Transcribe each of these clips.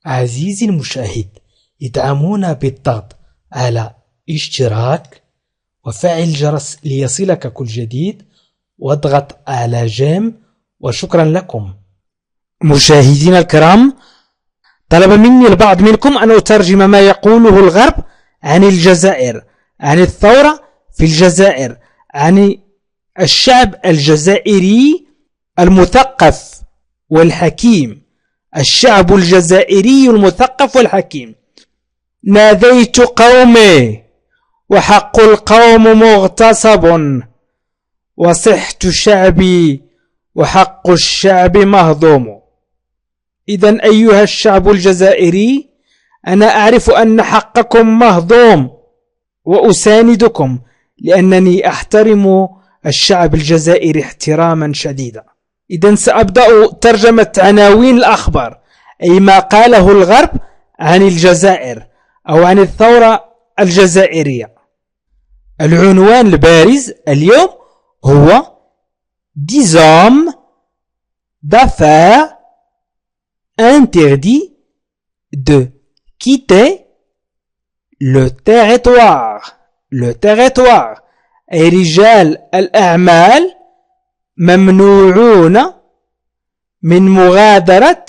عزيزي المشاهد، ادعمونا بالضغط على اشتراك وفعل الجرس ليصلك كل جديد واضغط على جيم، وشكرا لكم. مشاهدينا الكرام، طلب مني البعض منكم أن أترجم ما يقوله الغرب عن الجزائر، عن الثورة في الجزائر، عن الشعب الجزائري المثقف والحكيم، الشعب الجزائري المثقف والحكيم. ناديت قومي وحق القوم مغتصب، وصحت شعبي وحق الشعب مهضوم. إذن أيها الشعب الجزائري، أنا أعرف أن حقكم مهضوم وأساندكم، لأنني أحترم الشعب الجزائري احتراما شديدا. إذن سأبدأ ترجمة عناوين الأخبار، أي ما قاله الغرب عن الجزائر أو عن الثورة الجزائرية. العنوان البارز اليوم هو 10 hommes d'affaires interdits de quitter le territoire. أي رجال الأعمال ممنوعون من مغادرة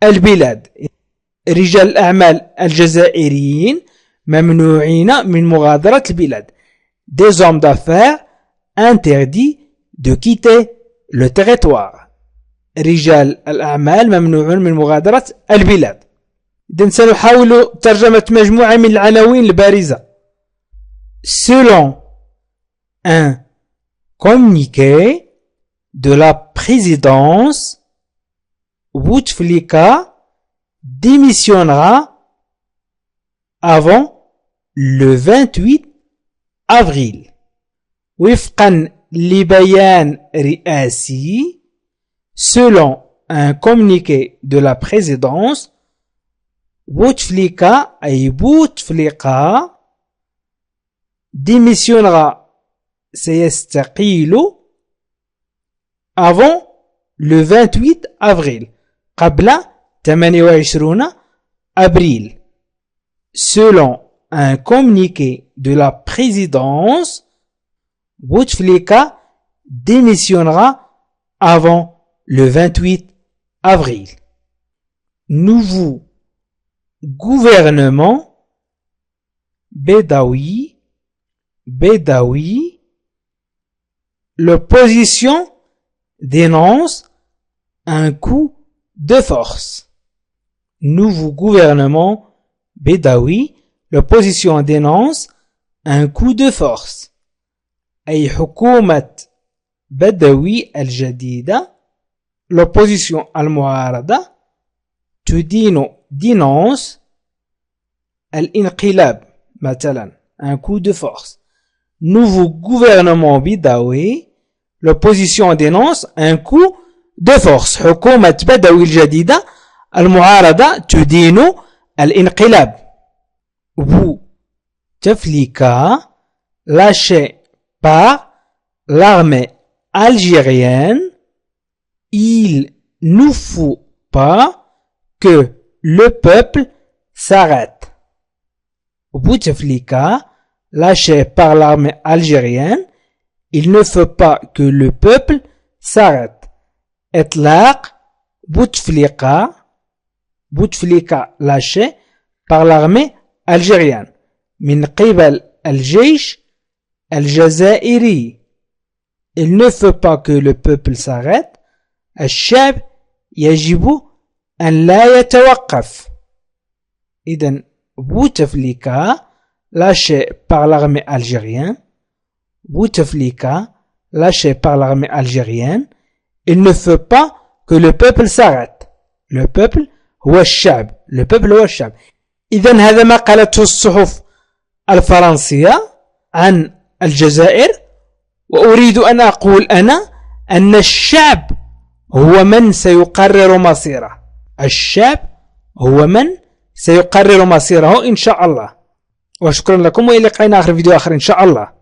البلاد. رجال الأعمال الجزائريين ممنوعين من مغادرة البلاد. Des hommes d'affaires interdits de quitter le territoire. رجال الأعمال ممنوعون من مغادرة البلاد. إذن سنحاول ترجمة مجموعة من العناوين البارزة. Selon un communiqué de la présidence, Bouteflika démissionnera avant le 28 avril. وفقا لبيان رئاسي، selon un communiqué de la présidence, Bouteflika أي بوتفليقة démissionnera سيستقيل avant le 28 avril قبل 28 أبريل. Selon un communiqué de la présidence, Bouteflika démissionnera avant le 28 avril. Nouveau gouvernement Bedaoui, l'opposition dénonce un coup de force. Nouveau gouvernement Bedaoui, l'opposition dénonce un coup de force. أي حكومة بدوي الجديدة، l'opposition المعارضة dénonce الانقلاب مثلا، un coup de force. Nouveau gouvernement Bedaoui, l'opposition dénonce un coup de force. حكومة بدوي الجديدة المعارضة تدين الانقلاب. Bouteflika, lâché par l'armée algérienne, il ne faut pas que le peuple s'arrête. Bouteflika, lâché par l'armée algérienne, il ne faut pas que le peuple s'arrête. إطلاق Bouteflika lâché par l'armée algérienne من قبل الجيش الجزائري. Il ne faut pas que le peuple s'arrête. الشعب يجب أن لا يتوقف. إذن Bouteflika lâché par l'armée algérienne. Bouteflika lâché par l'armée algérienne. Il ne faut pas que le peuple s'arrête. Le peuple هو الشعب. Le peuple هو الشعب. إذن هذا ما قالته الصحف الفرنسية عن الجزائر، وأريد أن أقول أنا أن الشعب هو من سيقرر مصيره. الشعب هو من سيقرر مصيره إن شاء الله. وشكرا لكم، وإلى لقاء آخر فيديو آخر إن شاء الله.